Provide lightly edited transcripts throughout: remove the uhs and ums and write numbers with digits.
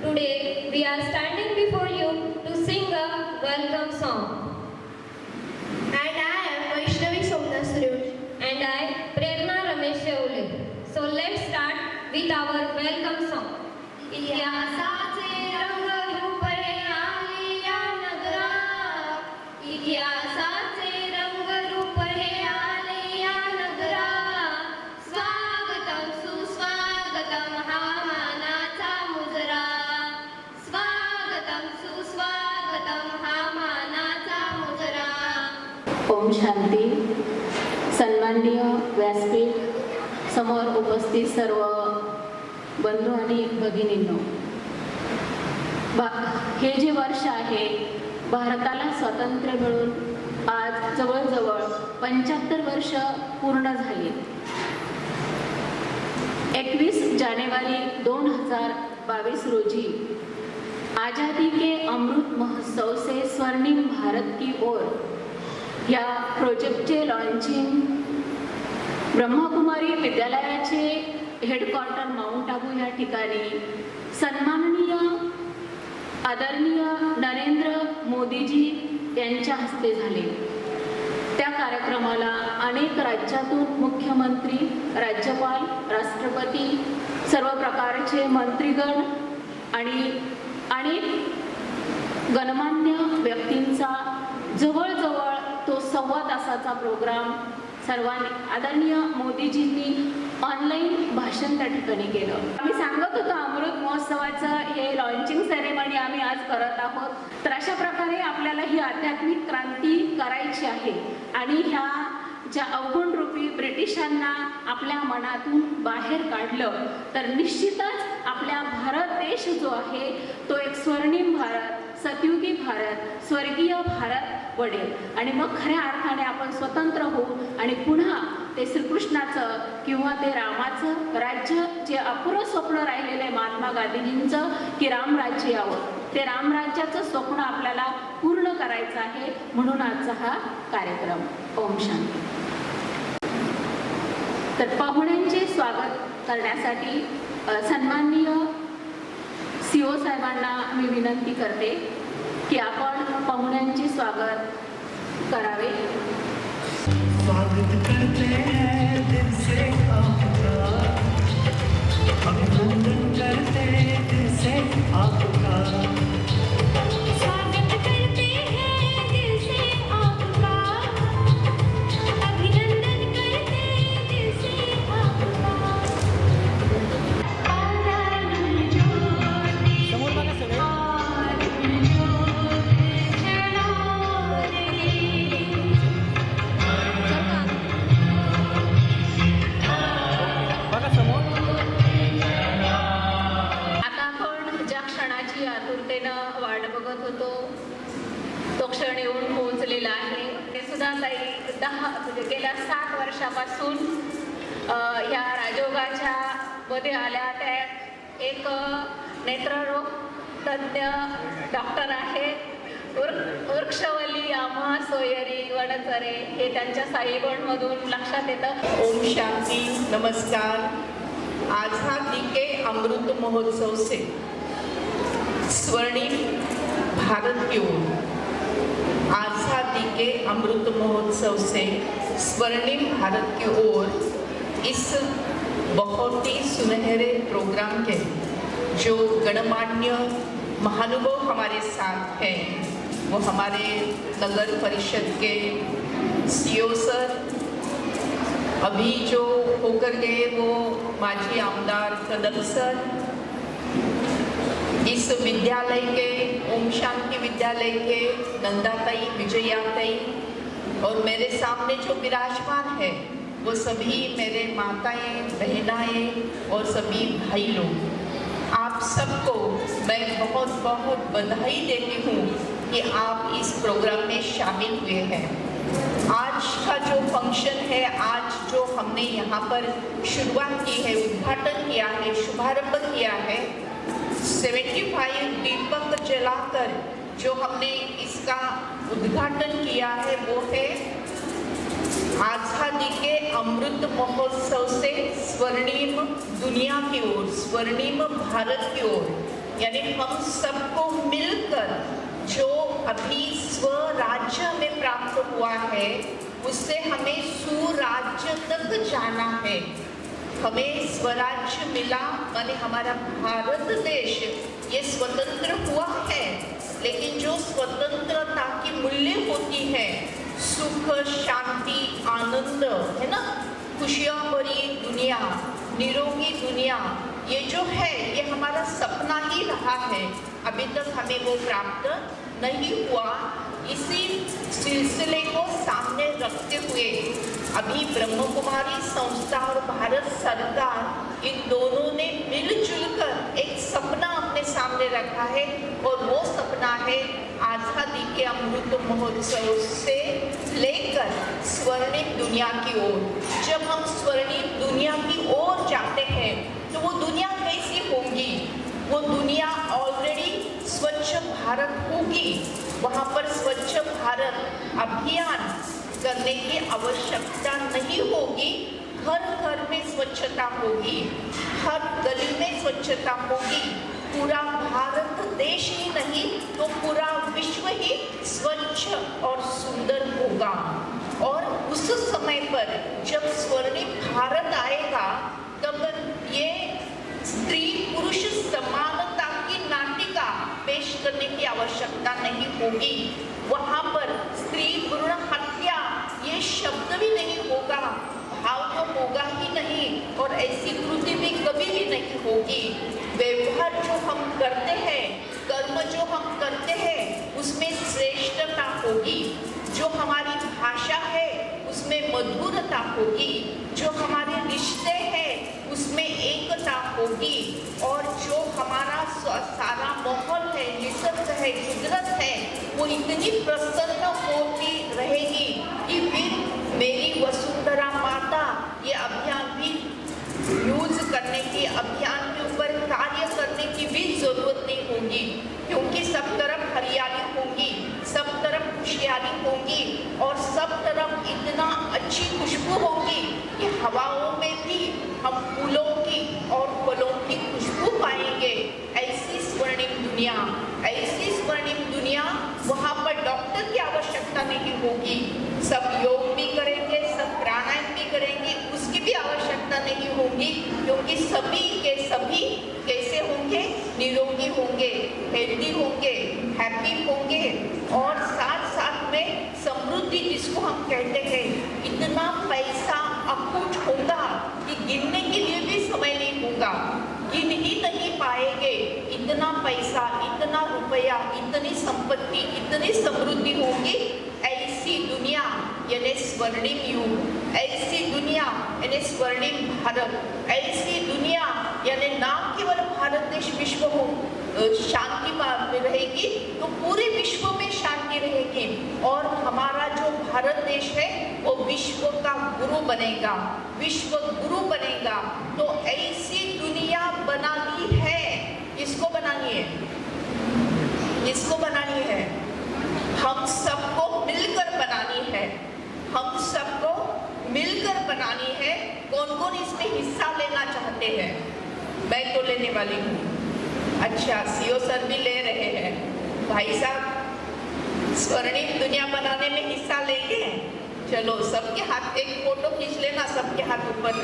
Today we are standing before you to sing a welcome song. And I am Vaishnavi Somnath Suresh. And I, Prerna Ramesh Shevule. So let's start with our welcome song. इतिहासाचे रंग रूपे आले या नगरा, इतिहासाचे रंग रूपे आले या नगरा. स्वागतम सुस्वागतम हा मानाचा मुजरा, स्वागतम सुस्वागतम हा मानाचा मुजरा. ओम शांती. सन्माननीय व्यासपीठ समोर उपस्थित सर्व बंधू आणि भगिनींनो, हे जे वर्ष आहे भारताला स्वातंत्र्य मिळून आज जवळजवळ 75 वर्ष पूर्ण झाली. 21 जानेवारी 2022 रोजी आजादी के अमृत महोत्सव से स्वर्णिम भारत की ओर या प्रोजेक्टचे लॉन्चिंग ब्रह्मकुमारी विद्यालयाचे हेडक्वार्टर माउंट आबू या ठिकाणी सन्माननीय आदरणीय नरेंद्र मोदीजी यांच्या हस्ते झाले. त्या कार्यक्रमाला अनेक राज्यातून मुख्यमंत्री, राज्यपाल, राष्ट्रपती, सर्व प्रकारचे मंत्रीगण आणि अनेक गणमान्य व्यक्तींचा जवळजवळ तो 1.25 तासाचा प्रोग्राम सर्वांनी आदरणीय मोदीजींनी ऑनलाईन भाषण त्या ठिकाणी केलं. आम्ही सांगत होतो अमृत महोत्सवाचं हे लॉन्चिंग सेरेमनी आम्ही आज करत आहोत. तर अशा प्रकारे आपल्याला ही आध्यात्मिक क्रांती करायची आहे आणि ह्या ज्या अवगुण रूपी ब्रिटिशांना आपल्या मनातून बाहेर काढलं तर निश्चितच आपल्या भारत देश जो आहे तो एक स्वर्णिम भारत, सतयुगी भारत, स्वर्गीय भारत बनेल आणि मग खऱ्या अर्थाने आपण स्वतंत्र होऊ आणि पुन्हा ते श्रीकृष्णाचं किंवा ते रामाचं राज्य जे अपुरं स्वप्न राहिलेलं आहे महात्मा गांधीजींचं की रामराज्य यावं, ते रामराज्याचं स्वप्न आपल्याला पूर्ण करायचं आहे. म्हणून आजचा हा कार्यक्रम. ओम शांती. तर पाहुण्यांचे स्वागत करण्यासाठी सन्माननीय CO साहेबांना मी विनंती करते की आपण पाहुण्यांचे स्वागत करावे. स्वागत करते हैं दिल से आपका, अभिनंदन करते हैं दिल से आपका. स्वागत करते हैं दिल से आपका, अभिनंदन करते हैं दिल से आपका. आनंद ज्योति आनंद ज्योति जलाओ आता आपण ज्या क्षणाची आतुरतेनं वाट बघत होतो तो क्षण येऊन पोहोचलेला आहे. ते सुद्धा ताई गेल्या 7 वर्षापासून या राजयोगाच्या मध्ये आल्या. त्या एक नेत्ररोग तज्ज्ञ डॉक्टर आहेत वृक्षवल्ली आम्हा सोयरी वनचरे, हे त्यांच्या साईबनमधून लक्षात येतं. ओम शांति, नमस्कार. आज़ादी के अमृत महोत्सव से स्वर्णिम भारत की ओर, आज़ादी के अमृत महोत्सव से स्वर्णिम भारत की ओर इस बहुत ही सुनहरे प्रोग्राम के जो गणमान्य महानुभाव हमारे साथ हैं वो हमारे नगर परिषद के CO सर, अभी जो होकर गए वो माजी आमदार कदम सर, इस विद्यालय के ओम शांति विद्यालय के नंदाताई, विजयाताई और मेरे सामने जो विराजमान है वो सभी मेरे माताएं, बहनाएं और सभी भाई लोग, आप सबको मैं बहुत बहुत बधाई देती हूँ कि आप इस प्रोग्राम में शामिल हुए हैं. आज का जो फंक्शन है, आज जो हमने यहाँ पर शुरुआत की है, उद्घाटन किया है, शुभारंभ किया है, 75 दीपक जलाकर जो हमने इसका उद्घाटन किया है वो है आज़ादी के अमृत महोत्सव से स्वर्णिम दुनिया की ओर, स्वर्णिम भारत की ओर. यानी हम सबको मिलकर जो अभी स्वराज्य हमें प्राप्त हुआ है उससे हमें सुराज्य तक जाना है। हमें स्वराज्य मिला माने हमारा भारत देश ये स्वतंत्र हुआ है, लेकिन जो स्वतंत्रता की मूल्य होती है सुख शांति आनंद है ना, खुशियाँ भरी दुनिया, निरोगी दुनिया, ये जो है ये हमारा सपना ही रहा है, अभी तक हमें वो प्राप्त नहीं हुआ। इसी सिलसिले को सामने रखते हुए अभी ब्रह्म कुमारी संस्था और भारत सरकार इन दोनों ने मिलजुल कर एक सपना अपने सामने रखा है और वो सपना है आज़ादी के अमृत महोत्सव से लेकर स्वर्णिम दुनिया की ओर। जब हम स्वर्णिम दुनिया की ओर जाते हैं तो वो दुनिया कैसी होगी? वो दुनिया ऑलरेडी स्वच्छ भारत होगी, वहाँ पर स्वच्छ भारत अभियान करने की आवश्यकता नहीं होगी। हर घर में स्वच्छता होगी, हर गली में स्वच्छता होगी। पूरा भारत देश ही नहीं तो पूरा विश्व ही स्वच्छ और सुंदर होगा। और उस समय पर जब स्वर्णिम भारत आएगा तब ये स्त्री पुरुष समानता की नाटिका पेश करने की आवश्यकता नहीं होगी। वहाँ पर स्त्री भ्रूण हत्या ये शब्द भी नहीं होगा, भाव तो होगा ही नहीं और ऐसी कृति भी कभी भी नहीं होगी। व्यवहार जो हम करते हैं, कर्म जो हम करते हैं उसमें श्रेष्ठता होगी। जो हमारी भाषा है उसमें मधुरता होगी, जो हमारे रिश्ते हैं उसमें एकता होगी और जो हमारा सारा माहौल है, निसर्ग है, कुदरत है, वो इतनी प्रसन्न होती रहेगी कि फिर मेरी वसुंधरा माता ये अभियान भी यूज करने की, अभियान के ऊपर कार्य करने की भी जरूरत नहीं होगी, क्योंकि सब तरफ हरियाली होगी, सब तरफ खुशहाली होगी और सब तरफ इतना अच्छी खुशबू होगी कि हवाओं में भी हम फूलों की और फलों की खुशबू पाएंगे। ऐसी स्वर्णिम दुनिया, ऐसी स्वर्णिम दुनिया, वहाँ पर डॉक्टर की आवश्यकता नहीं होगी। सब योग भी करेंगे, सब प्राणायाम भी करेंगे, उसकी भी आवश्यकता नहीं होगी, क्योंकि सभी के सभी कैसे होंगे? निरोगी होंगे, हेल्दी होंगे, हैप्पी होंगे और साथ साथ में समृद्धि जिसको हम कहते हैं, इतना पैसा अखूट होगा कि गिनने के लिए भी समय नहीं होगा, गिन ही नहीं पाएंगे। इतना पैसा, इतना रुपया, इतनी संपत्ति, इतनी समृद्धि होगी। ऐसी दुनिया यानी स्वर्णिम युग, ऐसी दुनिया यानी स्वर्णिम भारत, ऐसी दुनिया यानी ना केवल भारत देश विश्व हो शांति में रहेगी तो पूरे विश्व में शांति रहेगी और हमारा जो भारत देश है वो विश्व का गुरु बनेगा, विश्व गुरु बनेगा। तो ऐसी दुनिया बनानी है। किसको बनानी है? किसको बनानी है? हम सबको मिलकर बनानी है, हम सबको मिलकर बनानी है। कौन कौन इसमें हिस्सा लेना चाहते हैं? मैं तो लेने वाली हूँ। अच्छा, सीओ सर भी ले रहे हैं। भाई साहब स्वर्णिम दुनिया बनाने में हिस्सा लेंगे? चलो सबके हाथ एक फोटो खींच लेना, सबके हाथ ऊपर।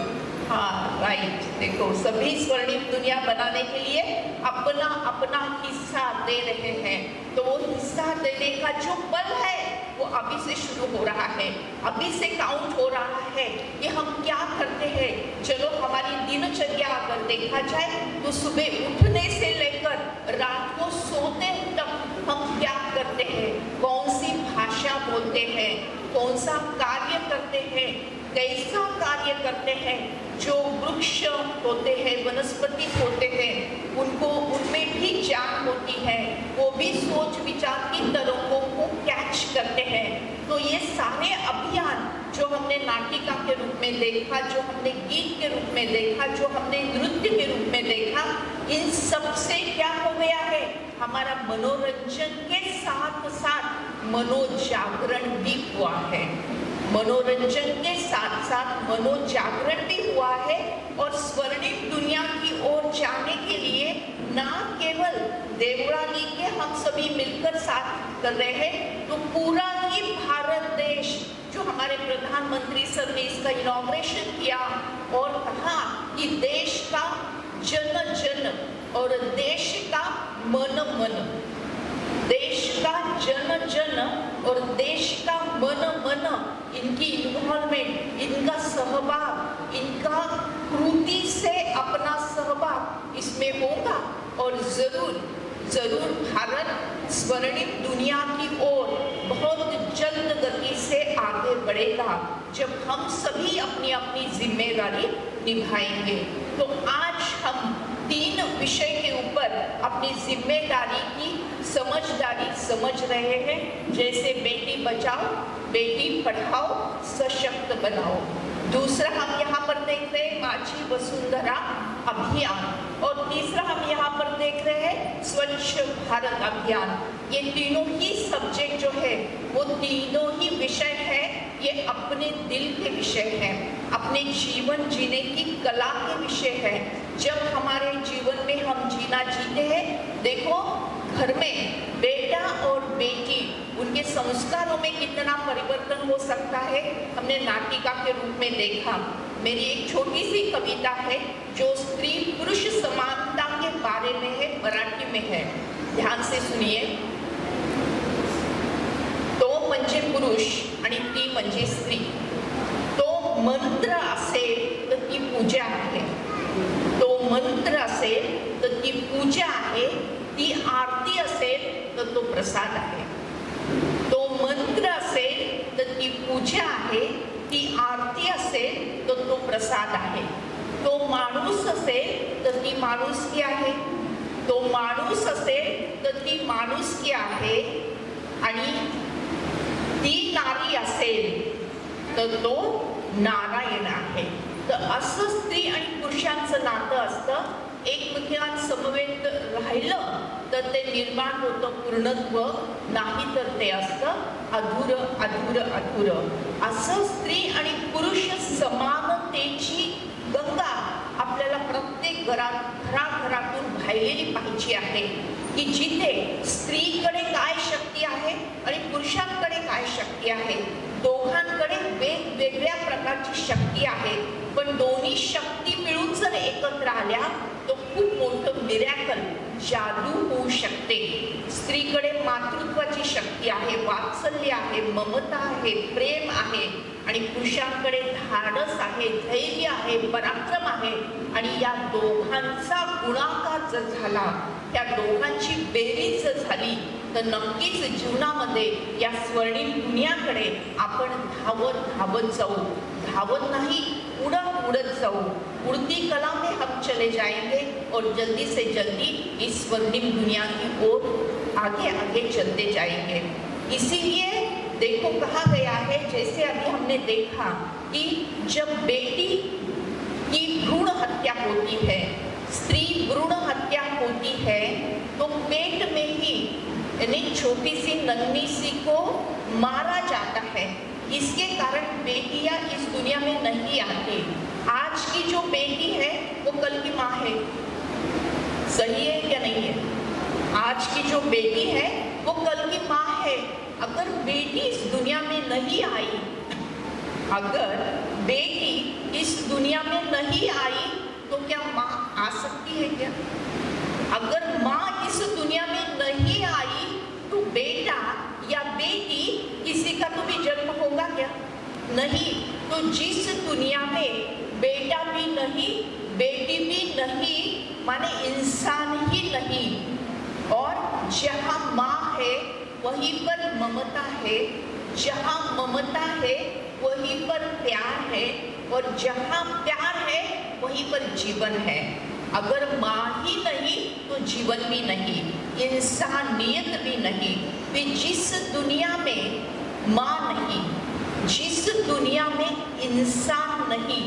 हाँ राइट, देखो सभी स्वर्णिम दुनिया बनाने के लिए अपना अपना हिस्सा दे रहे हैं। तो वो हिस्सा देने का जो पल है वो अभी से शुरू हो रहा है, अभी से काउंट हो रहा है कि हम क्या करते हैं। चलो हमारी दिनचर्या अगर देखा जाए तो सुबह उठने से लेकर रात को सोते तक हम क्या करते हैं, कौन सी भाषा बोलते हैं, कौन सा कार्य करते हैं, कैसा कार्य करते हैं। जो वृक्ष होते हैं, वनस्पति होते हैं, उनको उनमें भी जान होती है, वो भी सोच विचार की तरंगों को कैच करते हैं। तो ये सारे अभियान जो हमने नाटिका के रूप में देखा, जो हमने गीत के रूप में देखा, जो हमने नृत्य के रूप में देखा, इन सब से क्या हो गया है? हमारा मनोरंजन के साथ साथ मनोजागरण भी हुआ है। मनोरंजन के साथ साथ मनोजागरण भी हुआ है और स्वर्णिम दुनिया की ओर जाने के लिए ना केवल देवराली के हम सभी मिलकर साथ कर रहे हैं, तो पूरा ही भारत देश, जो हमारे प्रधानमंत्री सर ने इसका इनॉग्रेशन किया और कहा कि देश का जन जन और देश का मन मन, देश का जन जन और देश का मन मन, इनकी इन्वॉल्वमेंट, इनका सहभाग, इनका कृति से अपना सहभाग इसमें होगा और जरूर जरूर भारत स्वर्णिम दुनिया की ओर बहुत जल्द गति से आगे बढ़ेगा जब हम सभी अपनी अपनी जिम्मेदारी निभाएंगे। तो आज हम 3 विषय के ऊपर अपनी जिम्मेदारी की समझदारी समझ रहे हैं, जैसे बेटी बचाओ, बेटी पढ़ाओ, सशक्त बनाओ। दूसरा हम यहाँ पर देख रहे हैं माझी वसुंधरा अभियान, और तीसरा हम यहाँ पर देख रहे हैं स्वच्छ भारत अभियान। ये तीनों ही सब्जेक्ट जो है वो तीनों ही विषय है, ये अपने दिल के विषय हैं, अपने जीवन जीने की कला के विषय है। जब हमारे जीवन में हम जीना जीते हैं, देखो घर में बेटा और बेटी, उनके संस्कारों में कितना परिवर्तन हो सकता है, हमने नाटिका के रूप में देखा। मेरी एक छोटी सी कविता है जो स्त्री पुरुष समानता के बारे में है, मराठी में है, ध्यान से सुनिए। तो म्हणजे पुरुष आणि ती म्हणजे स्त्री, तो मंत्र असेल तर ती पूजा आहे, तो मंत्र असेल तर ती पूजा आहे, ती आरती असेल तर तो प्रसाद आहे, तो मंत्र असेल तर ती पूजा आहे, ती आरती असेल तर तो प्रसाद आहे, तो माणूस असेल तर ती माणुसकी आहे, तो माणूस असेल तर ती माणुसकी आहे, आणि ती नारी असेल तर तो नारायण आहे। तर असं स्त्री आणि पुरुषांचं नातं असतं, एकमेकांत समवेत राहिलं तर ते निर्माण होतं पूर्णत्व, नाही तर ते असतं अधुरं अधुरं अधुरं। असं स्त्री आणि पुरुष समानतेची गंगा आपल्याला प्रत्येक घराघरातून वाहिलेली पाहिजे आहे, की जिथे स्त्रीकडे काय शक्ती आहे आणि पुरुषांकडे काय शक्ती आहे, दोघांकडे वेगवेगळ्या प्रकारची शक्ती आहे, पण दोन्ही शक्ती मिळून जर एकत्र आल्या तो खूप मोठं मिरॅकल, जादू होऊ शकते। स्त्रीकडे मातृत्वाची शक्ती आहे, वात्सल्य आहे, ममता आहे, प्रेम आहे, आणि पुरुषांकडे धाडस आहे, धैर्य आहे, पराक्रम आहे, आणि या दोघांचा गुणाकार जर झाला, त्या दोघांची बेरीज झाली, तर नक्कीच जीवनामध्ये या स्वर्णिम दुनियाकडे आपण धावत धावत जाऊ, धावत नाही उड़त उड़त जाऊ। उड़ती कला में हम चले जाएंगे और जल्दी से जल्दी इस स्वर्णिम दुनिया की ओर आगे आगे चलते जाएंगे। इसीलिए देखो कहा गया है, जैसे अभी हमने देखा कि जब बेटी की भ्रूण हत्या होती है, स्त्री भ्रूण हत्या होती है, तो पेट में ही यानी छोटी सी नन्ही सी को मारा जाता है। इसके कारण बेटियां इस दुनिया में नहीं आती। आज की जो बेटी है वो कल की माँ है, सही है क्या नहीं है? आज की जो बेटी है वो कल की माँ है। अगर बेटी इस दुनिया में नहीं आई, अगर बेटी इस दुनिया में नहीं आई, तो क्या माँ आ सकती है क्या? अगर माँ इस दुनिया में नहीं आई, तो बेटा या बेटी किसी का तो भी जन्म होगा क्या? नहीं। तो जिस दुनिया में बेटा भी नहीं, बेटी भी नहीं, माने इंसान ही नहीं, और जहाँ माँ है वहीं पर ममता है, जहाँ ममता है वहीं पर प्यार है, और जहाँ प्यार है वहीं पर जीवन है। अगर माँ ही नहीं तो जीवन भी नहीं, इंसानियत भी नहीं। फिर जिस दुनिया में माँ नहीं, जिस दुनिया में इंसान नहीं,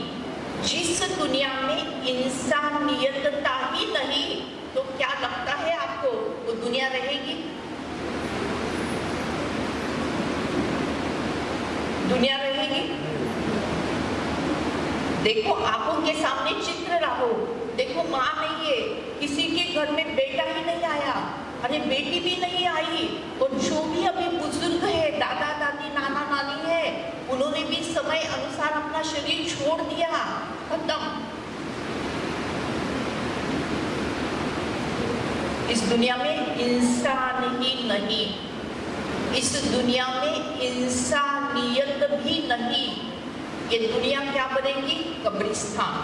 जिस दुनिया में इंसानियतता ही नहीं, तो क्या लगता है आपको वो दुनिया रहेगी? दुनिया रहेगी? देखो आंखों के सामने चित्र रहो, देखो माँ नहीं है, किसी के घर में बेटा ही नहीं आया, अरे बेटी भी नहीं आई, और जो भी अभी बुजुर्ग है, दादा दादी नाना नानी है, उन्होंने भी समय अनुसार अपना शरीर छोड़ दिया, खत्म। इस दुनिया में इंसान ही नहीं, इस दुनिया में इंसानियत भी नहीं। ये दुनिया क्या बनेगी? कब्रिस्तान,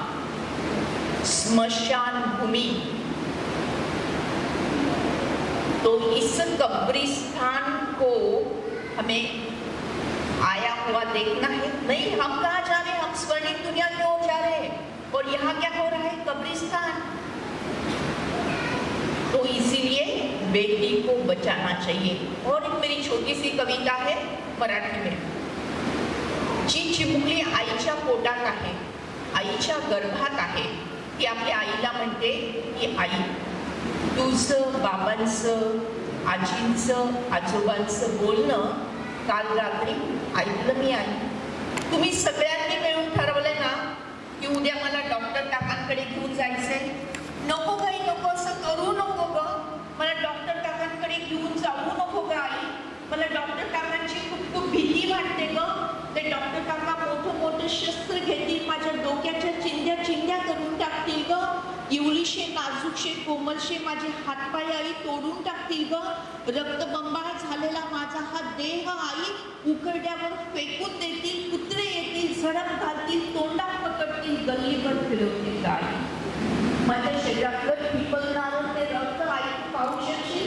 स्मशान भूमि। तो इस कब्रिस्तान को हमें आया हुआ देखना है। नहीं, हम कहाँ जा रहे हैं? हम स्वर्णिम दुनिया की ओर जा रहे हैं, और यहाँ क्या हो रहा है? कब्रिस्तान। तो इसीलिए बेटी को बचाना चाहिए। और एक मेरी छोटी सी कविता है मराठी में। जी चिमुकली आईच्या पोटात आहे, आईच्या गर्भात आहे, ती आपल्या आईला म्हणते की आई, तुझं बाबांचं, आजींचं, आजोबांचं बोलणं काल रात्री ऐकलं मी आई. तुम्ही सगळ्यांनी मिळून ठरवलंय ना की उद्या मला डॉक्टर काकांकडे घेऊन जायचंय. नको काही नको, असं करू नको ग. मला डॉक्टर काकांकडे घेऊन जाऊ नको ग आई. मला डॉक्टर काकांची खूप खूप भीती वाटते ग. ते डॉक्टर काका मोठं मोठं शस्त्र घेतील, माझ्या डोक्याच्या चिंध्या चिंध्या करून टाकतील ग. इवलीशे नाजूकशे कोमलशे माझे हातपाय आई तोडून टाकतील ग. रक्तबंबाळ झालेला माझा हा देह आई उघड्यावर फेकून देतील. कुत्रे येतील, झडप घालतील, तोंडात पकडतील, गल्लीवर फिरवतील गाडी. माझ्या शरीरावर पिपलणारं ते रक्त आई पाहू शकशील.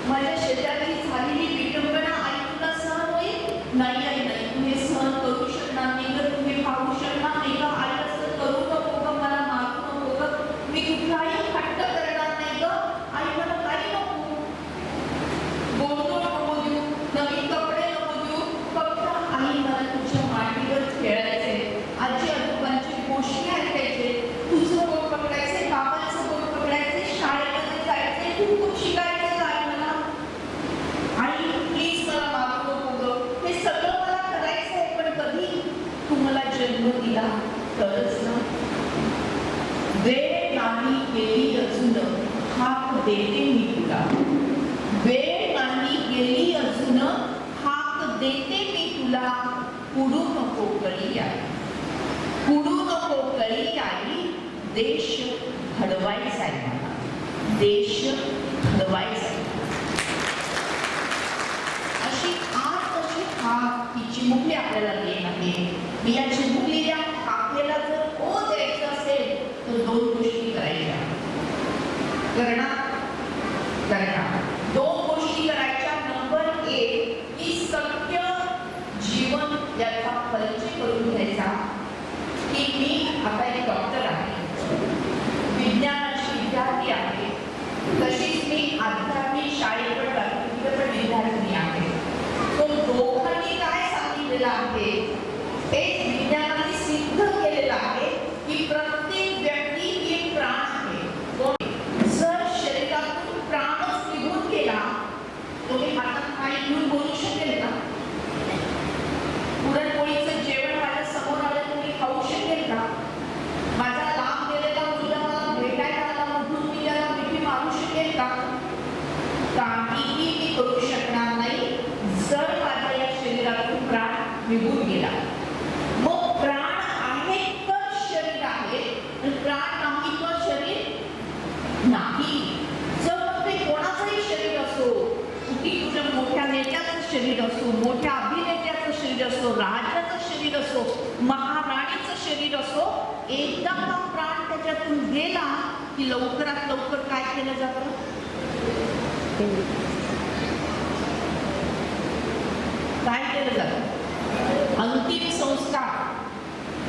माझ्या शरीराची झालेली विटंबना आई तुला सहन होईल? नाही आई नाही, तुम्ही सहन करू शकणार नाही ग. तुम्ही पाहू शकणार नाही ग. आई असं करू नको ग, मला मारू नको ग. मी कुठलाही हट्ट करणार नाही ग. आई मला काही नको, गोंधळ नको देऊ, नवीन कपडे नको देऊ. फक्त आई मला तुझ्या मांडीवर खेळायचे, आजी आजोबांची गोष्टी ऐकायचे, तुझं बोट पकडायचे, बाबांचं बोट पकडायचे, शाळेमध्ये जायचे, खूप खूप शिकायचं आई मला. आई प्लीज मला मारू नको ग. हे सगळं मला करायचं आहे, पण कधी तू मला जन्म दिला तरच ना. वेळ नाही गेली अजून, हाक देते मी तुला. वेळ नाही गेली अजून, हाक देते मी तुला. पुढू नको कळी आई, पुढू नको कळी आई. देश घडवायचा आहे मला, देश घडवायचा आहे. अशी आत अशी हाक ही चिमुकली आपल्याला देत आहे. मी या चिमुकलीला हाकेला जर ओ द्यायचं असेल तर दोन गोष्टी करायच्या. दोन गोष्टी करायच्या. नंबर 1 की सत्य जीवन याचा परिचय करून घ्यायचा की मी आता एक डॉक्टर आहे, विज्ञानाची विद्यार्थी आहे, तशीच मी आध्यात्मिक शाळेत पण जाते, तिथे पण विद्यार्थी आहे. तो दोघांनी काय सांगितलेलं आहे ते विज्ञानाने सिद्ध केलेलं आहे की प्रत्येक व्यक्ती एक प्राण आहे. जर शरीरातून प्राणच निघून गेला, तुम्ही हातात काही घेऊन बोलू शकेल का? पुरणपोळीचं जेवण माझ्या समोर आलं, तुम्ही खाऊ शकेल का? माझा लांब गेलेला मुलगा मला भेटायला आला म्हणून मी त्याला मिठी मारू शकेल का? काहीही मी करू शकणार नाही जर माझ्या या शरीरातून प्राण निघून गेला. मग प्राण आहे तर शरीर आहे, प्राण नाही तर शरीर नाही. जर ते कोणाचंही शरीर असो, कुठे तुझ्या मोठ्या नेत्याचं शरीर असो, मोठ्या अभिनेत्याचं शरीर असो, राजाचं शरीर असो, महाराणीचं शरीर असो, एकदा हा प्राण त्याच्यातून गेला की लवकरात लवकर काय केलं जातं? काय केलं जातं? अंतिम संस्कार.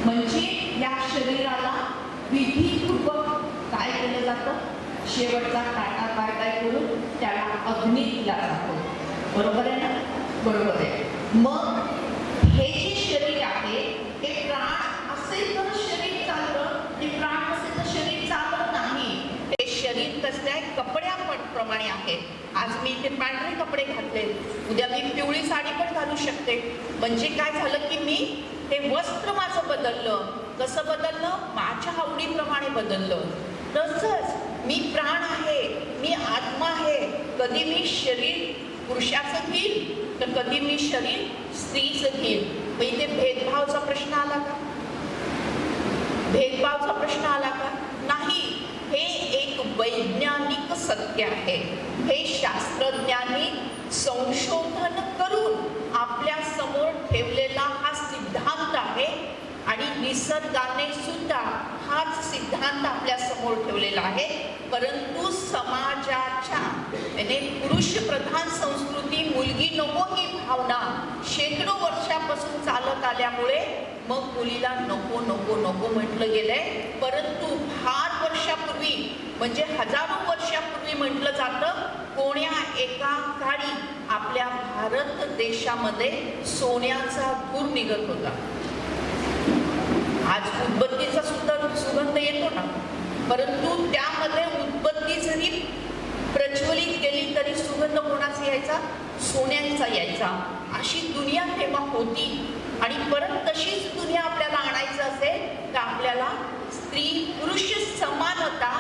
म्हणजे या शरीराला विधीपूर्वक काय केलं जातं? शेवटचा टाटा बाय बाय करून त्याला अग्नी दिला जातो. बरोबर आहे ना? बरोबर आहे. मग हे जे शरीर आहे हे प्राण असेल तर शरीर चालतं, ते प्राण असेल तर शरीर चालत नाही. ते शरीर कसले आहे? कपड्याप्रमाणे आहे. आज मी इथे पांढरे कपडे घातले, उद्या मी पिवळी साडी पण घालू शकते. म्हणजे काय झालं की मी ते वस्त्र माझं बदललं. कसं बदललं? माझ्या आवडीप्रमाणे बदललं. तसंच मी प्राण आहे, मी आत्मा आहे. कधी मी शरीर पुरुषाचं घेईल तर कधी मी शरीर स्त्रीचं घेईल. मग इथे भेदभावाचा प्रश्न आला का? भेदभावाचा प्रश्न आला का? नाही. हे एक वैज्ञानिक सत्य आहे. हे शास्त्रज्ञांनी संशोधन करून आपल्या समोर ठेवलेला हा सिद्धांत आहे आणि निसर्गाने सुद्धा हाच सिद्धांत आपल्या समोर ठेवलेला आहे. परंतु समाजाच्या म्हणजे पुरुष प्रधान संस्कृती, मुलगी नको ही भावना शेकडो वर्षापासून चालत आल्यामुळे मग मुलीला नको नको नको म्हटलं गेलंय. परंतु फार वर्षापूर्वी म्हणजे हजारो वर्षापूर्वी म्हटलं जातं, कोण्या एका काळी आपल्या भारत देशामध्ये सोन्याचा धूर निघत होता. आज उदबत्तीचा सुद्धा सुगंध येतो ना, परंतु त्यामध्ये उदबत्ती जरी प्रज्वलित केली तरी सुगंध कोणाचा यायचा? सोन्याचा यायचा. अशी दुनिया तेव्हा होती. आणि परत तशीच दुनिया आपल्याला आणायचं असेल तर आपल्याला स्त्री पुरुष समानता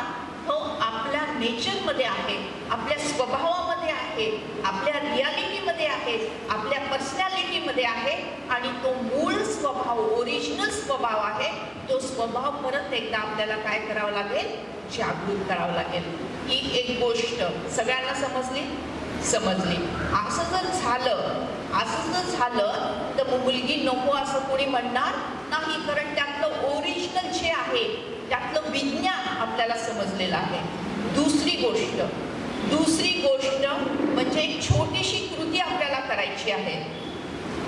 हो आपल्या नेचरमध्ये आहे, आपल्या स्वभावामध्ये आहे, आपल्या रियालिटीमध्ये आहे, आपल्या पर्सनॅलिटीमध्ये आहे. आणि तो मूळ स्वभाव, ओरिजिनल स्वभाव आहे. तो स्वभाव परत एकदा आपल्याला काय करावं लागेल? जागृत करावं लागेल. ही एक गोष्ट सगळ्यांना समजली? समजली. असं जर झालं तर मुलगी नको असं कोणी म्हणणार नाही, कारण त्यातलं ओरिजिनल जे आहे त्यातलं विज्ञान आपल्याला समजलेलं आहे. दुसरी गोष्ट म्हणजे एक छोटीशी कृती आपल्याला करायची आहे.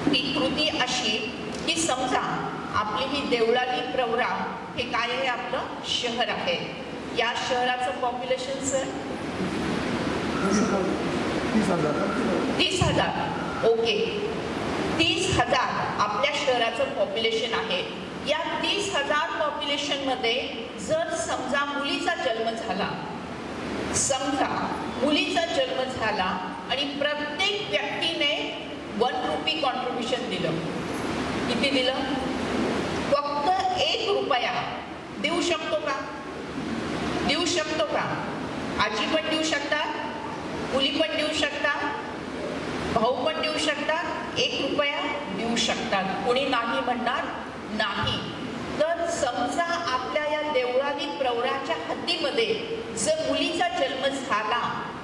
ती कृती अशी की समजा आपली ही देवळाली प्रवरा हे काय आहे? आपलं शहर आहे. या शहराचं पॉप्युलेशन सर 30,000. ओके, 30,000 आपल्या शहराचं पॉप्युलेशन आहे. या 30,000 पॉप्युलेशनमध्ये जर समजा मुलीचा जन्म झाला आणि प्रत्येक व्यक्तीने 1 रुपी कॉन्ट्रीब्युशन दिलं. किती दिलं? फक्त 1 रुपया देऊ शकतो का? देऊ शकतो का? आजी पण देऊ शकतात, मुली पण देऊ शकतात, भाऊ पण देऊ शकतात. 1 रुपया देऊ शकतात. कोणी नाही म्हणणार नाही. तर समजा आपल्या या देवळाली प्रवराच्या हद्दीमध्ये जर मुलीचा जन्म झाला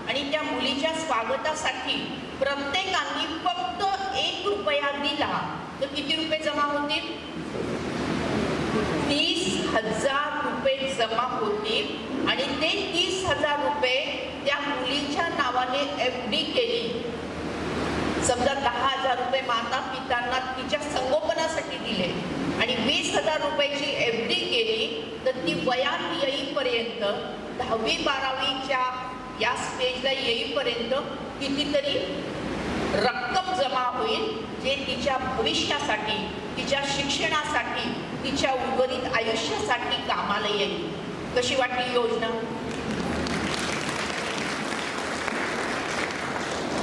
आणि त्या मुलीच्या स्वागतासाठी प्रत्येकाने फक्त 1 रुपया दिला तर किती रुपये जमा होतील? 30,000 रुपये जमा होतील. आणि ते 30,000 रुपये त्या मुलीच्या नावाने FD केली. समजा 10,000 रुपये माता पितांना तिच्या संगोपनासाठी दिले आणि 20,000 रुपयाची FD केली तर ती वयात येईपर्यंत 10वी 12वीच्या या स्टेजला येईपर्यंत कितीतरी रक्कम जमा होईल, जे तिच्या भविष्यासाठी, तिच्या शिक्षणासाठी, तिच्या उर्वरित आयुष्यासाठी कामाला येईल. कशी वाटली योजना?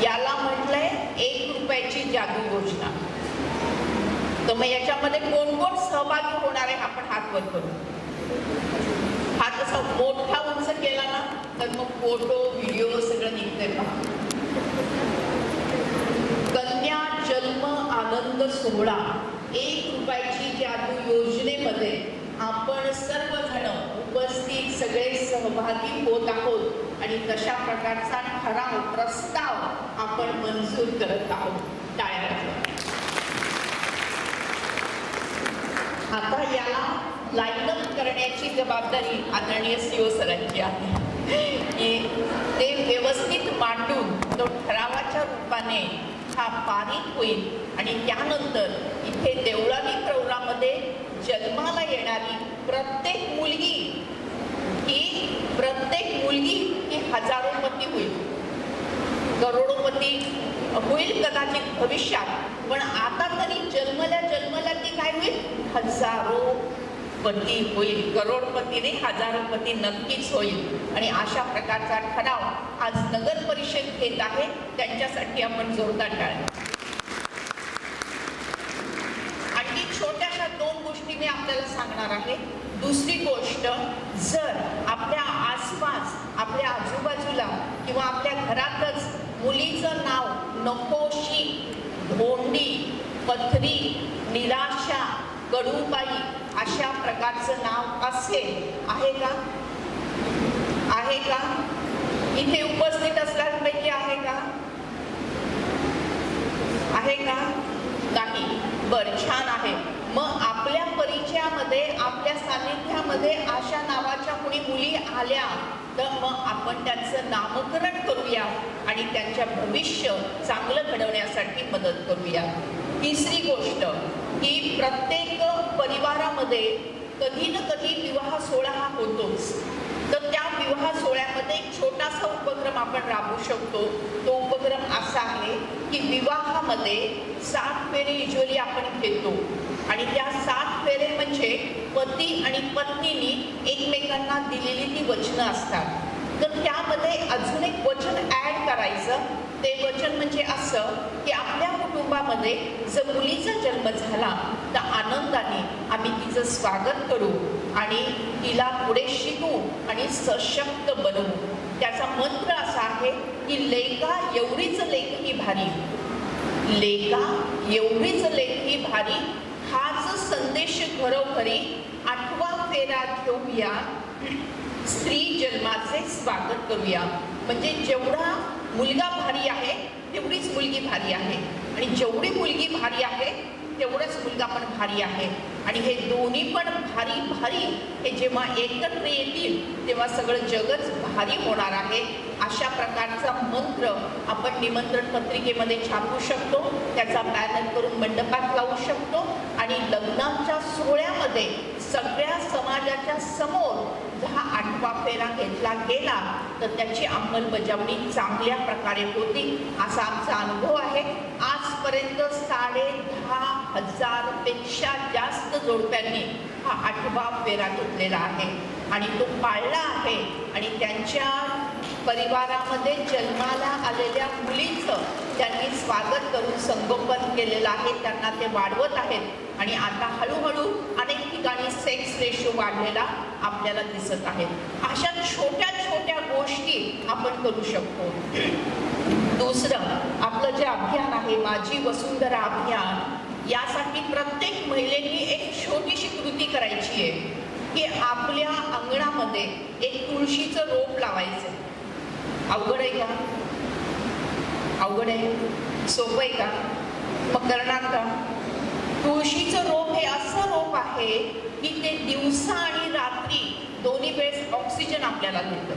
याला म्हटलंय 1 रुपयाची जादू योजना. तर मग याच्यामध्ये कोण कोण सहभागी होणार आहे? आपण हात वर करू. हात असा मोठा उंच केला ना तर मग फोटो व्हिडिओ सगळं निघतंय पहा. कन्या जन्म आनंद सोहळा 1 रुपयाची जादू योजनेमध्ये आपण सर्वजण उपस्थित सगळे सहभागी होत आहोत आणि तशा प्रकारचा ठराव प्रस्ताव आपण मंजूर करत आहोत. टाळ्या वाजवा. आता याला लाईनअप करण्याची जबाबदारी आदरणीय CO सरांची आहे की ते व्यवस्थित मांडून तो ठरावाच्या रूपाने हा पारित होईल. आणि त्यानंतर इथे देवळाली प्रवरामध्ये जन्माला येणारी प्रत्येक मुलगी ही हजारोपती होईल, करोडोपती होईल कदाचित भविष्यात. पण आता तरी जन्मल्या ती काय होईल? हजारोपती होईल. करोडपती नाही, हजारोपती नक्कीच होईल. आणि अशा प्रकारचा ठराव आज नगर परिषद घेत आहे. त्यांच्यासाठी आपण जोरदार टाळ्या. आणखी छोट्याशा 2 गोष्टी दृष्टीने आपल्याला सांगणार आहे. दुसरी गोष्ट, जर आपल्या आसपास, आपल्या आजूबाजूला किंवा आपल्या घरातच मुलीचं नाव नकोशी, धोंडी, पथरी, निराशा, कडूबाई अशा प्रकारचं नाव असेल, आहे का? आहे का? इथे उपस्थित असल्यापैकी आहे का? आहे का? नाही. बरं, छान आहे. मग आपल्या परिचयामध्ये, आपल्या सानिध्यामध्ये अशा नावाच्या कोणी मुली आल्या तर मग आपण त्यांचं नामकरण करूया आणि त्यांच्या भविष्य चांगलं घडवण्यासाठी मदत करूया. तिसरी गोष्ट की प्रत्येक परिवारामध्ये कधी ना कधी विवाह सोहळा हा होतोच. तर त्या विवाह सोहळ्यामध्ये एक छोटासा उपक्रम आपण राबवू शकतो. तो उपक्रम असा आहे की विवाहामध्ये 7 फेरे युजली आपण घेतो आणि त्या 7 फेरे म्हणजे पती आणि पत्नीनी एकमेकांना दिलेली ती वचनं असतात. तर त्यामध्ये अजून एक वचन ॲड करायचं. ते वचन म्हणजे असं की आपल्या कुटुंबामध्ये जर मुलीचा जन्म झाला तर आनंदाने आम्ही तिचं स्वागत करू आणि तिला पुढे शिकू आणि सशक्त बनवू. त्याचा मंत्र असा आहे की लेका एवढीच लेक ही भारी, लेका एवढीच लेक ही भारी, हाच संदेश घरोघरी 8वा फेरा घेऊया, स्त्री जन्माचे स्वागत करूया. म्हणजे जेवढा मुलगा भारी आहे तेवढीच मुलगी भारी आहे आणि जेवढी मुलगी भारी आहे तेवढंच मुलगा पण भारी आहे. आणि हे दोन्ही पण भारी भारी हे जेव्हा एकत्र येतील तेव्हा सगळं जगच भारी होणार आहे. अशा प्रकारचा मंत्र आपण निमंत्रण पत्रिकेमध्ये छापू शकतो, त्याचा बॅनर करून मंडपात लावू शकतो आणि लग्नाच्या सोहळ्यामध्ये सगळ्या समाजाच्या समोर हा 8वा फेरा घेतला गेला तर त्याची अंमलबजावणी चांगल्या प्रकारे होती असा आमचा अनुभव आहे. आजपर्यंत 10,500 पेक्षा जास्त जोडप्यांनी हा 8वा फेरा घेतलेला आहे आणि तो पाळला आहे आणि त्यांच्या परिवारामध्ये जन्माला आलेल्या मुलीचं त्यांनी स्वागत करून संगोपन केलेलं आहे. त्यांना ते वाढवत आहेत आणि आता हळूहळू अनेक ठिकाणी सेक्स रेशो वाढलेला आपल्याला दिसत आहे. अशा छोट्या छोट्या गोष्टी आपण करू शकतो. दुसरं आपलं जे अभियान आहे माझी वसुंधरा अभियान, यासाठी प्रत्येक महिलेनी एक छोटीशी कृती करायची आहे की आपल्या अंगणामध्ये एक तुळशीचं रोप लावायचं. अवघड आहे का? अवघड आहे? सोपं आहे का? मग करणार का? तुळशीचं रोप हे असं रोप आहे की ते दिवसा आणि रात्री दोन्ही वेळेस ऑक्सिजन आपल्याला देतं.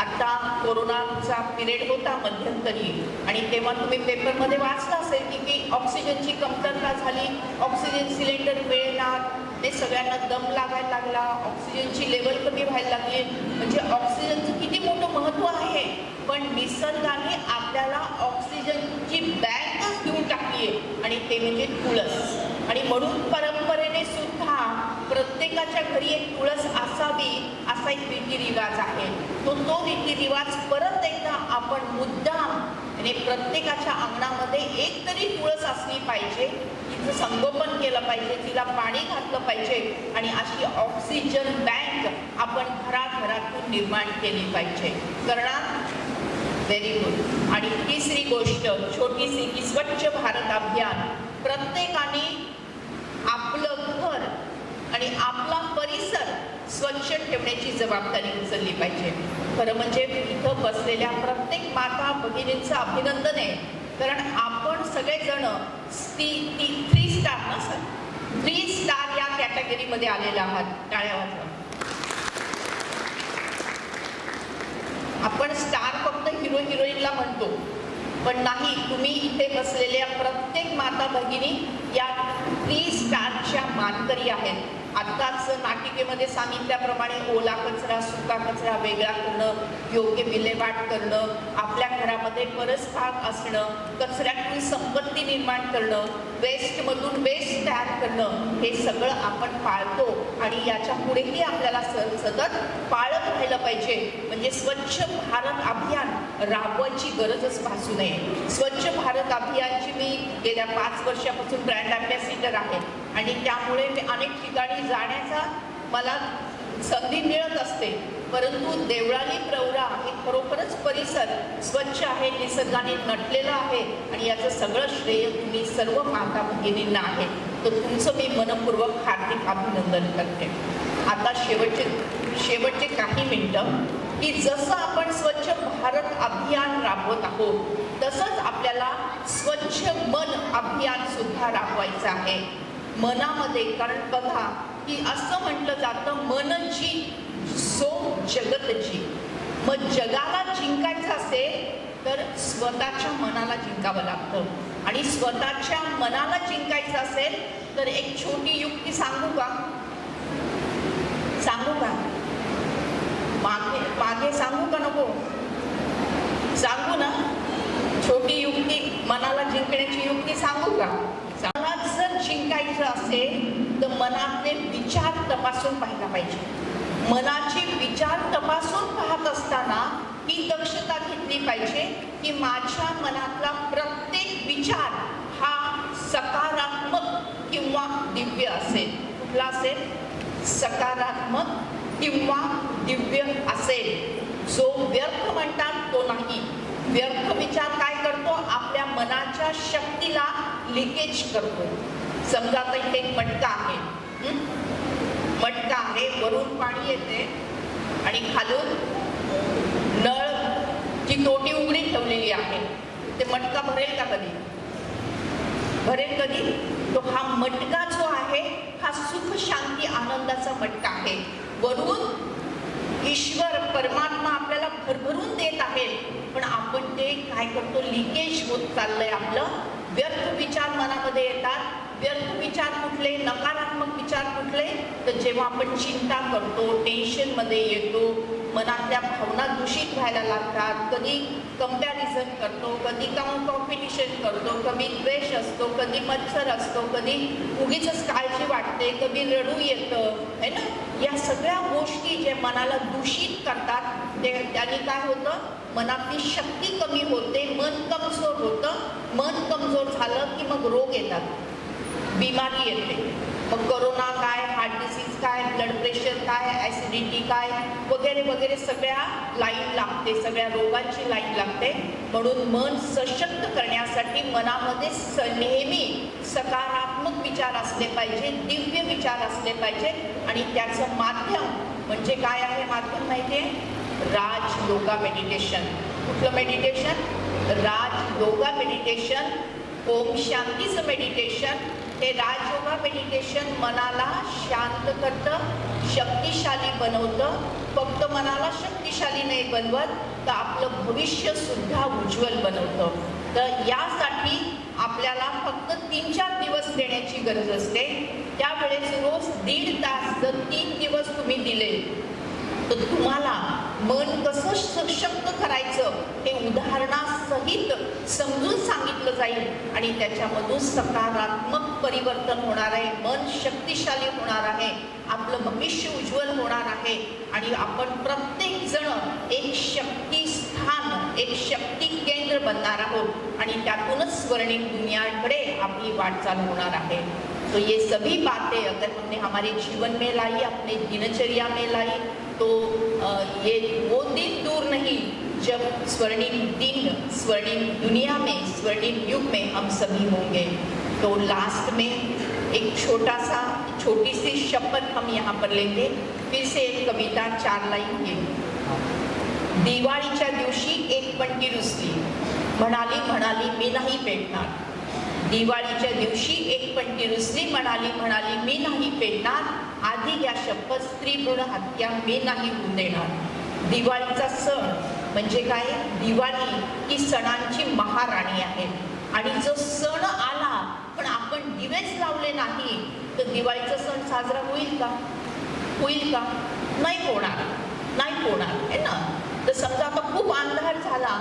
आता कोरोनाचा पिरियड होता मध्यंतरी आणि तेव्हा तुम्ही पेपरमध्ये वाचलं असेल की ऑक्सिजनची कमतरता झाली, ऑक्सिजन सिलेंडर मिळेना, ते सगळ्यांना दम लागायला लागला, ऑक्सिजनची लेवल कमी व्हायला लागली. म्हणजे ऑक्सिजनचं किती मोठं महत्त्व आहे. पण निसर्गाने आपल्याला ऑक्सिजनची बँकच देऊन टाकली आहे आणि ते म्हणजे तुळस. आणि म्हणून परंपरेने सुद्धा प्रत्येकाच्या घरी एक तुळस असावी असा एक रीतिरिवाज आहे. तो रीतिरिवाज परत एकदा आपण मुद्दाम आणि प्रत्येकाच्या अंगणामध्ये एक तरी तुळस असली पाहिजे, तिचं संगोपन केलं पाहिजे, तिला पाणी घातलं पाहिजे आणि अशी ऑक्सिजन बँक आपण घराघरातून निर्माण केली पाहिजे. करणार? Very good. आणि तिसरी गोष्ट छोटीशी की स्वच्छ भारत अभियान. प्रत्येकाने आपलं घर आणि आपला परिसर स्वच्छ ठेवण्याची जबाबदारी उचलली पाहिजे. खरं म्हणजे इथं बसलेल्या प्रत्येक माता भगिनींचं अभिनंदन आहे, कारण आपण सगळेजण 3 स्टार ना सर, 3 स्टार या कॅटेगरीमध्ये आलेले आहात. टाळ्या वाजवा. आपण स्टार फक्त हिरो हिरोईनला म्हणतो, पण नाही, तुम्ही इथे बसलेल्या प्रत्येक माता भगिनी या 3 स्टारच्या मानकरी आहेत. आत्ताच नाटिकेमध्ये सांगितल्याप्रमाणे ओला कचरा सुका कचरा वेगळा करणं, योग्य विल्हेवाट करणं, आपल्या घरामध्ये परसबाग असणं, कचऱ्यातून संपत्ती निर्माण करणं, वेस्टमधून बेस्ट तयार करणं हे सगळं आपण पाळतो आणि याच्या पुढेही आपल्याला सतत पाळत राहिलं पाहिजे. म्हणजे स्वच्छ भारत अभियान राबवायची गरजच भासू नये. स्वच्छ भारत अभियानची मी गेल्या 5 वर्षापासून ब्रँड अँबॅसिडर आहे आणि त्यामुळे मी अनेक ठिकाणी जाण्याचा मला संधी मिळत असते. परंतु देवळाली प्रवरा हे खरोखरच परिसर स्वच्छ आहे, निसर्गाने नटलेलं आहे आणि याचं सगळं श्रेय तुम्ही सर्व माता भगिनींना आहे. तर तुमचं मी मनपूर्वक हार्दिक अभिनंदन करते. आता शेवटचे काही मिनटं की जसं आपण स्वच्छ भारत अभियान राबवत आहोत तसंच आपल्याला स्वच्छ मन अभियान सुद्धा राबवायचं आहे. मनामध्ये, कारण बघा की असं म्हटलं जातं मन जी सो जगत जी. मग जगाला जिंकायचं असेल तर स्वतःच्या मनाला जिंकावं लागतं आणि स्वतःच्या मनाला जिंकायचं असेल तर एक छोटी युक्ती सांगू का? मागे सांगू का नको? सांगू ना. छोटी युक्ती, मनाला जिंकण्याची युक्ती सांगू का? मनात जर जिंकायचं असेल तर मनातले विचार तपासून पाहायला पाहिजे. मनाचे विचार तपासून पाहत असताना ही दक्षता घेतली पाहिजे की माझ्या मनातला प्रत्येक विचार हा सकारात्मक किंवा दिव्य असेल. कुठला असेल? सकारात्मक किंवा दिव्य असेल. जो व्यर्थ म्हणतात तो नाही. व्यर्थ विचार काय करतो? आपल्या मनाच्या शक्तीला लिकेज करतो. समजा आता इथे एक मटका आहे, मटका आहे, वरून पाणी येते आणि खालून नळची तोटी उघडी ठेवलेली आहे. ते मटका भरेल का कधी? भरेल कधी? तो हा मटका जो आहे हा सुख शांती आनंदाचा मटका आहे. वरून ईश्वर परमात्मा आपल्याला भरभरून देत आहे, पण आपण ते काय करतो? लिकेज होत चाललंय आपलं. व्यर्थ विचार मनामध्ये येतात. व्यर्थ विचार कुठले? नकारात्मक विचार कुठले? तर जेव्हा आपण चिंता करतो, टेन्शनमध्ये येतो, मनातल्या भावना दूषित व्हायला लागतात. कधी कंपॅरिझन करतो, कधी कॉम्पिटिशन करतो, कधी द्वेष असतो, कधी मत्सर असतो, कधी उगीचच काळजी वाटते, कधी रडू येतं, है ना. या सगळ्या गोष्टी जे मनाला दूषित करतात त्याने काय होतं? मनातली शक्ती कमी होते, मन कमजोर होतं. मन कमजोर झालं की मग रोग येतात, बिमारी येते. मग कोरोना काय, हार्ट डिसीज काय, ब्लड प्रेशर काय, ॲसिडिटी काय वगैरे वगैरे सगळ्या लाईन लागते, सगळ्या रोगांची लाईन लागते. म्हणून मन सशक्त करण्यासाठी मनामध्ये नेहमी सकारात्मक विचार असले पाहिजे, दिव्य विचार असले पाहिजे. आणि त्याचं माध्यम म्हणजे काय आहे? माध्यम माहिती आहे? राज योगा मेडिटेशन. कुठलं मेडिटेशन? राज योगा मेडिटेशन. ओम शांतीचं मेडिटेशन. हे राजयोगा मेडिटेशन मनाला शांत करतं, शक्तिशाली बनवतं. फक्त मनाला शक्तिशाली नाही बनवत तर आपलं भविष्य सुद्धा उज्ज्वल बनवतं. तर यासाठी आपल्याला फक्त 3-4 दिवस देण्याची गरज असते. त्यावेळेस रोज 1.5 तास जर 3 दिवस तुम्ही दिले तर तुम्हाला मन कसं सशक्त करायचं हे उदाहरणासहित समजून सांगितलं जाईल आणि त्याच्यामधून सकारात्मक परिवर्तन होणार आहे. मन शक्तिशाली होणार आहे, आपलं भविष्य उज्ज्वल होणार आहे आणि आपण प्रत्येक जण एक शक्ती स्थान, एक शक्ती केंद्र बनणार आहोत आणि त्यातूनच स्वर्णिम दुनियाकडे आपली वाटचाल होणार आहे. तो ये सभी बातें अगर हमने हमारे जीवन में लाई, अपने दिनचर्या में लाई, तो ये वो दिन दूर नहीं जब स्वर्णिम दिन, स्वर्णिम दुनिया में, स्वर्णिम युग में हम सभी होंगे. तो लास्ट में एक छोटी सी शपथ हम यहाँ पर लेंगे. फिर से एक कविता 4 लाइन ये. दिवाळीच्या दिवशी एक पणती रुसली, म्हणाली मी नाही पेटणार. दिवाळीच्या दिवशी एक पणती रुसली, म्हणाली मी नाही पेटणार. आधी घ्या शपथ, स्त्री भ्रूण हत्या मी नाही होऊ देणार. दिवाळीचा सण म्हणजे काय? दिवाळी ही सणांची महाराणी आहे आणि जो सण आला पण आपण दिवेच लावले नाही तर दिवाळीचा सण साजरा होईल का? होईल का? नाही होणार है ना. तर समजा आता खूप अंधार झाला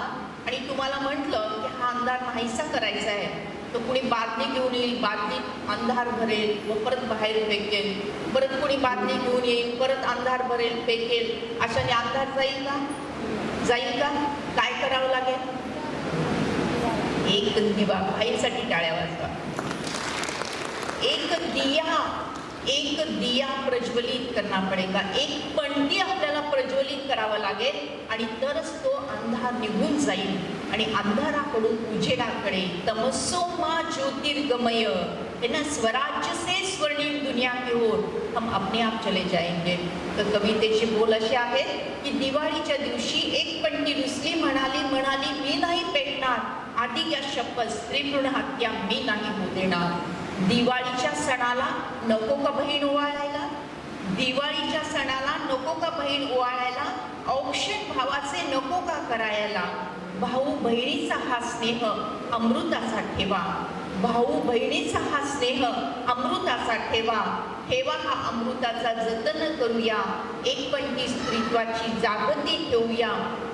आणि तुम्हाला म्हटलं की हा अंधार नाहीसा करायचा आहे, तर तर कुणी बादली घेऊन येईल, बादलीत अंधार भरेल व परत बाहेर फेकेल, परत कुणी बादली घेऊन येईल, परत अंधार भरेल, फेकेल. अशाने अंधार जाईल का? जाईल का? काय करावं लागेल? एक दिवा, भाईसाठी टाळ्या वाजवा. एक दिया प्रज्वलित करना पडेगा. एक पणती आपल्याला प्रज्वलित करावं लागेल आणि तरच तो अंधार निघून जाईल आणि अंधाराकडून उजेडाकडे तमसो मा ज्योतिर्गमय है ना, स्वराज्य से स्वर्णिम दुनिया की ओर हम अपने आप चले जाएंगे. तर कवितेचे बोल असे आहेत की दिवाळीच्या दिवशी एक पणती रुसली, म्हणाली मी नाही पेटणार, आधी या शपथ स्त्री भ्रूण हत्या मी नाही होऊ देणार. दिवाळीच्या सणाला नको का बहीण ओवाळायला? दिवाळीच्या सणाला नको का बहीण ओवाळायला? औक्षण भावाचे नको का करायला? भाऊ बहिणीचा हा स्नेह अमृताचा ठेवा. भाऊ बहिणीचा हा स्नेह अमृताचा ठेवा. ठेवा हा अमृताचा जतन करूया. एक पणती स्त्रीत्वाची जागती ठेवूया.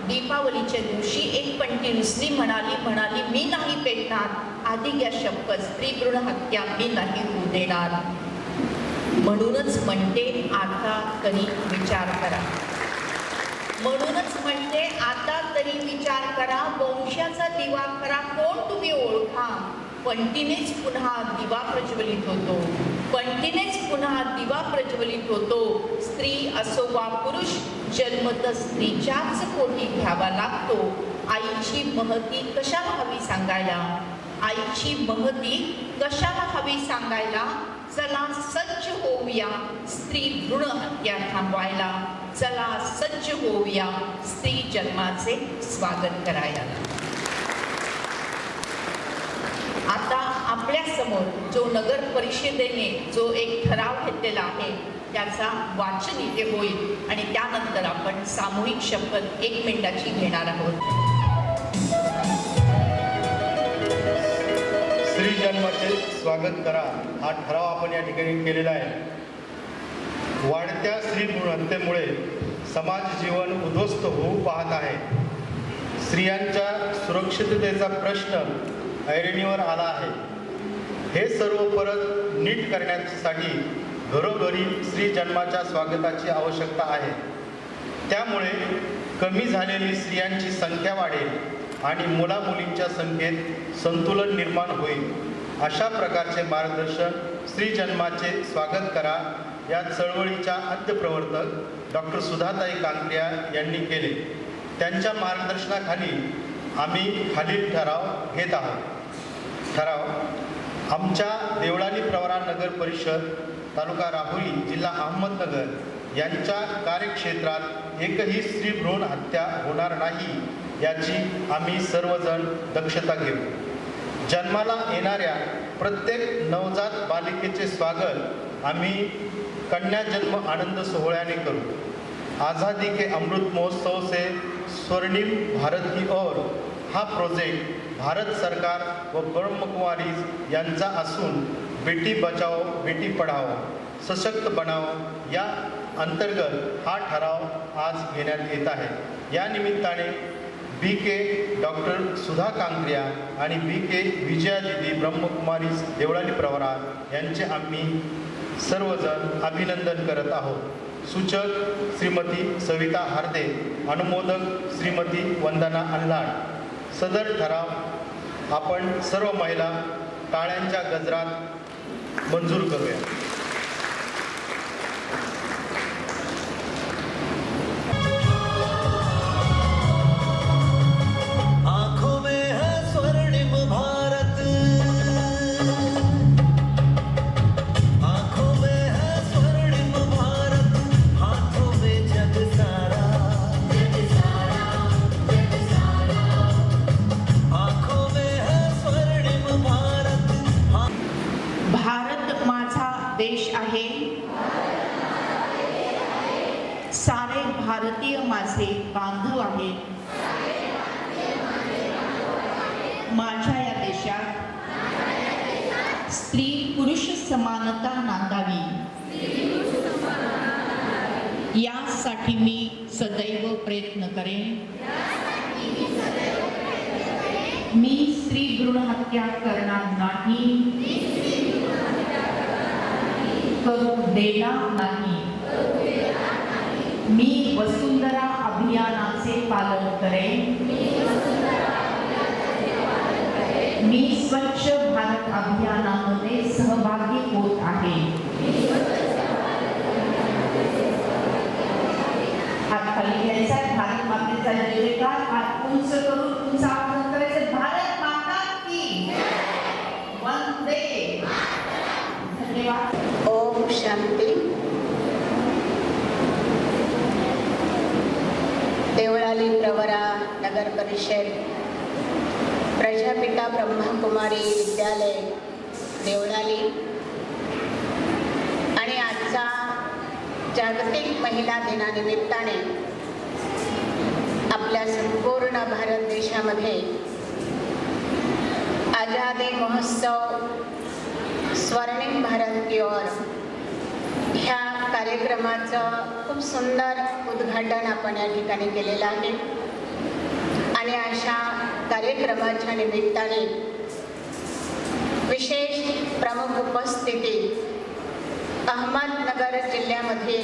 दीपावलीच्या दिवशी एक पणती रुसली, म्हणाली मी नाही पेटणार, आधी घ्या शपथ स्त्री भ्रूण हत्या मी नाही होऊ देणार. म्हणूनच म्हणते आता तरी विचार करा. म्हणूनच म्हणते आता तरी विचार करा. वंशाचा दिवा खरा कोण तुम्ही ओळखा. पणतीनेच पुन्हा दिवा प्रज्वलित होतो. पणतीनेच पुन्हा दिवा प्रज्वलित होतो. स्त्री असो वा पुरुष, जन्मत स्त्रीच्याच पोटी घ्यावा लागतो. आईची महती कशाला हवी सांगायला? आईची महती कशाला हवी सांगायला? चला सज्ज होऊया स्त्री भ्रूण हत्या थांबवायला. चला सज्ज होऊया स्त्री जन्माचे स्वागत करायला. आता आपल्या समोर जो नगर परिषदेने जो एक ठराव घेतलेला आहे त्याचा वाचन इथे होईल आणि त्यानंतर आपण सामूहिक शपथ 1 मिनिटाची घेणार आहोत. स्त्री जन्माचे स्वागत करा हा ठराव आपण या ठिकाणी केलेला आहे. वाढत्या स्त्री भ्रूण हत्येमुळे समाज जीवन उद्ध्वस्त होऊ पाहत आहे. स्त्रियांच्या सुरक्षिततेचा प्रश्न ऐरणीवर आला आहे. हे सर्व परत नीट करण्यासाठी घरोघरी स्त्री जन्माच्या स्वागताची आवश्यकता आहे. त्यामुळे कमी झालेली स्त्रियांची संख्या वाढेल आणि मुलामुलींच्या संख्येत संतुलन निर्माण होईल. अशा प्रकारचे मार्गदर्शन स्त्री जन्माचे स्वागत करा या चळवळीच्या आद्यप्रवर्तक डॉक्टर सुधाताई कांक्रिया यांनी केले. त्यांच्या मार्गदर्शनाखाली आम्ही खालील ठराव घेत आहोत. ठराव: आमच्या देवळाली प्रवरा नगर परिषद तालुका राहुरी जिल्हा अहमदनगर यांच्या कार्यक्षेत्रात एकही स्त्री भ्रूण हत्या होणार नाही याची आम्ही सर्वजण दक्षता घेऊ. जन्माला येणाऱ्या प्रत्येक नवजात बालिकेचे स्वागत आम्ही कन्या जन्म आनंद सोहळ्याने करू. आझादी के अमृत महोत्सव से स्वर्णिम भारत की ओर हा प्रोजेक्ट भारत सरकार व ब्रह्मकुमारीज यांचा असून बेटी बचाओ बेटी पढाओ सशक्त बनाओ या अंतर्गत हा ठराव आज घेण्यात येत आहे. या निमित्ताने BK डॉक्टर सुधा कांक्रिया आणि BK विजया दिदी ब्रह्मकुमारीज देवळाली प्रवरा यांचे आम्ही सर्वजण अभिनंदन करत आहोत. सूचक श्रीमती सविता हार्दे, अनुमोदक श्रीमती वंदना अल्लाड. सदर ठराव आपण सर्व महिला टाळ्यांच्या गजरात मंजूर करूया. आंखों में है स्वर्णिम भारत, आंखों में है स्वर्णिम भारत, हाथों में जग सारा, आंखों में है स्वर्णिम भारत. भारत माझा देश आहे. सारे भारतीय माझे बांधव आहेत. माझ्या या देशात स्त्री पुरुष समानता नांदावी यासाठी मी सदैव प्रयत्न करेन. मी स्त्री भ्रूण हत्या करणार नाही, करू देणार नाही. मी वसुंधरा अभियानाचे पालन करेन. मी स्वच्छ भारत अभियानामध्ये सहभागी होत आहे. हात खाली घ्यायचा, भारत मातेचा जय जयकार, हात उंच करून तुमचा आवाज करायचा, भारत माता की वंदे. धन्यवाद. ओम शांती. देवळाली प्रवरा नगर परिषद प्रजापिता ब्रह्मकुमारी विद्यालय देवळाली आणि आजचा जागतिक महिला दिनानिमित्ताने आपल्या संपूर्ण भारत देशामध्ये आझादी महोत्सव स्वर्णिम भारत की ओर ह्या कार्यक्रमाचं खूप सुंदर उद्घाटन आपण या ठिकाणी केलेलं आहे. आणि अशा कार्यक्रमाच्या निमित्ताने विशेष प्रमुख उपस्थिती अहमदनगर जिल्ह्यामध्ये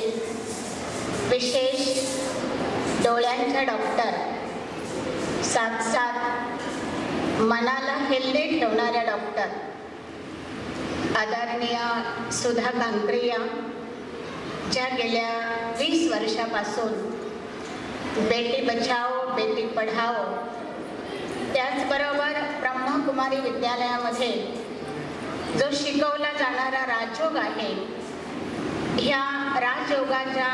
विशेष डोळ्यांच्या डॉक्टर, साथ मनाला हेल्दी ठेवणाऱ्या डॉक्टर आदरणीय सुधा कांकरिया, ज्या गेल्या 20 वर्षापासून बेटी बचाओ बेटी पढाओ, त्याचबरोबर ब्रह्मकुमारी विद्यालयामध्ये जो शिकवला जाणारा राजयोग आहे, ह्या राजयोगाच्या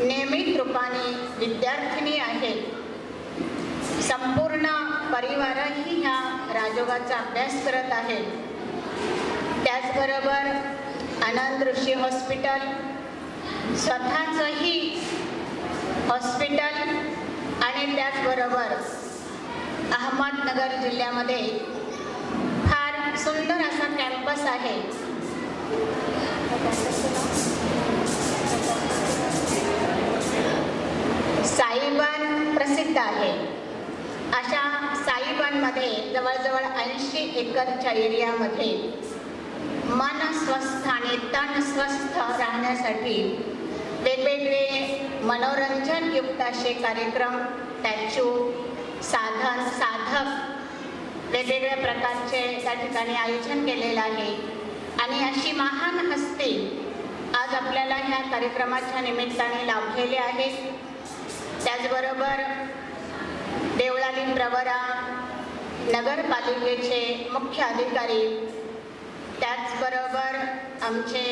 नियमित रूपाने विद्यार्थिनी आहेत. संपूर्ण परिवारही ह्या राजयोगाचा अभ्यास करत आहे. त्याचबरोबर आनंद ऋषी हॉस्पिटल, स्वतःचंही हॉस्पिटल आणि त्याचबरोबर अहमदनगर जिल्ह्यामध्ये फार सुंदर असा कॅम्पस आहे. साईबान प्रसिद्ध आहे. अशा साईबानमध्ये जवळजवळ 80 एकरच्या एरियामध्ये मन स्वस्थ आणि तन स्वस्थ राहण्यासाठी वेगवेगळे मनोरंजनयुक्त असे कार्यक्रम, स्टॅच्यू, साधक वेगवेगळ्या प्रकारचे त्या ठिकाणी आयोजन केलेलं आहे. आणि अशी महान हस्ती आज आपल्याला ह्या कार्यक्रमाच्या निमित्ताने लाभलेली आहे. त्याचबरोबर देवळाली प्रवरा नगरपालिकेचे मुख्य अधिकारी, त्याचबरोबर आमचे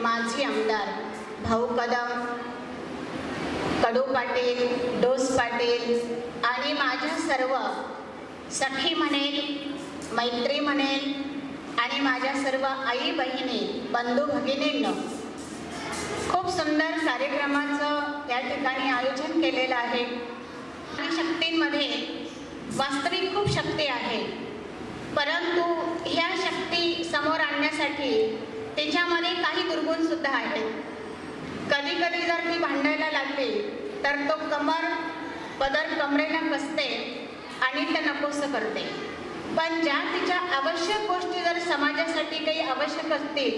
माजी आमदार भाऊ कदम, कडू पाटील, डोस पाटील आणि माझ्या सर्व सखी म्हणेल, मैत्री म्हणेल आणि माझ्या सर्व आई बहिणी, बंधू भगिनींनो, खूप सुंदर कार्यक्रमाचं या ठिकाणी आयोजन केलेलं आहे. आणि शक्तींमध्ये वास्तविक खूप शक्ती आहे, परंतु ह्या शक्ती समोर आणण्यासाठी त्याच्यामध्ये काही दुर्गुण सुद्धा आहेत. कधी कधी जर ती भांडायला लागली तर तो पदर कमरेला कसते आणि ते नकोसं करते. पण ज्या तिच्या आवश्यक गोष्टी जर समाजासाठी काही आवश्यक असतील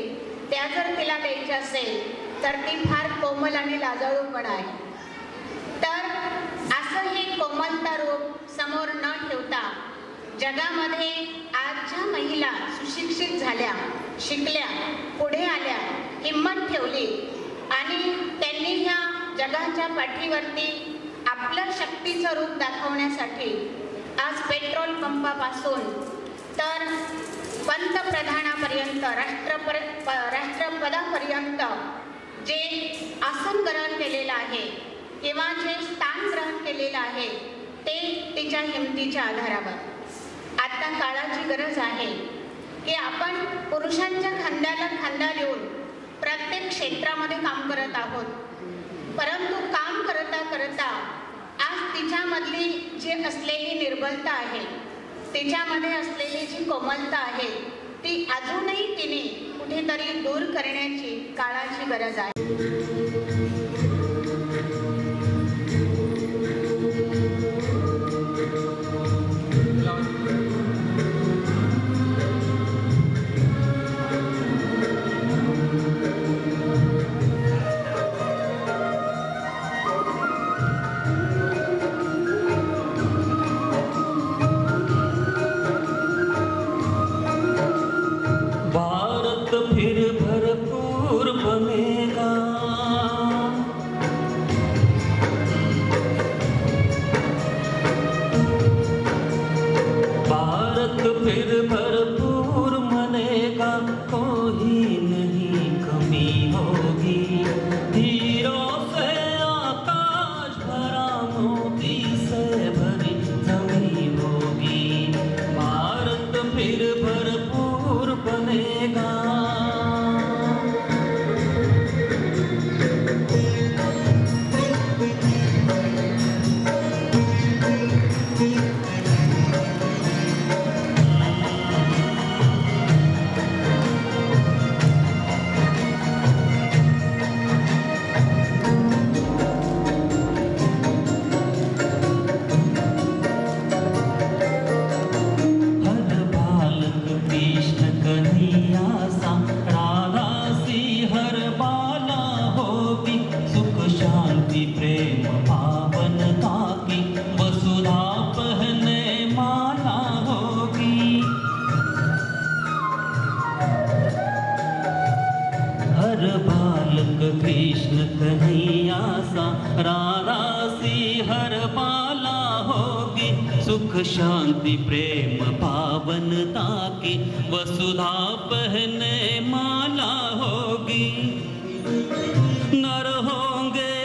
त्या जर तिला द्यायच्या असेल तर ती फार कोमल आणि लाजाळूपण आहे. तर असं हे कोमलता रूप समोर न ठेवता जगामध्ये आज ज्या महिला सुशिक्षित झाल्या, शिकल्या, पुढे आल्या, हिंमत ठेवली आणि त्यांनी ह्या जगाच्या पाठीवरती आपलं शक्तीचं रूप दाखवण्यासाठी आज पेट्रोल पंपापासून तर पंतप्रधानापर्यंत, राष्ट्रपदापर्यंत जे आसन ग्रहण केलेलं आहे किंवा जे स्थान ग्रहण केलेलं आहे ते तिच्या हिमतीच्या आधारावर. आता काळाची गरज आहे की आपण पुरुषांच्या खांद्याला खांदा देऊन प्रत्येक क्षेत्रामध्ये काम करत आहोत. परंतु काम करता करता आज तिच्यामधली जी असलेली निर्बलता आहे, तिच्यामध्ये असलेली जी कोमलता आहे, ती अजूनही तिने कुठेतरी दूर करण्याची काळाची गरज आहे. शांति प्रेम पावनता की वसुधा पहने माला होगी। नर होंगे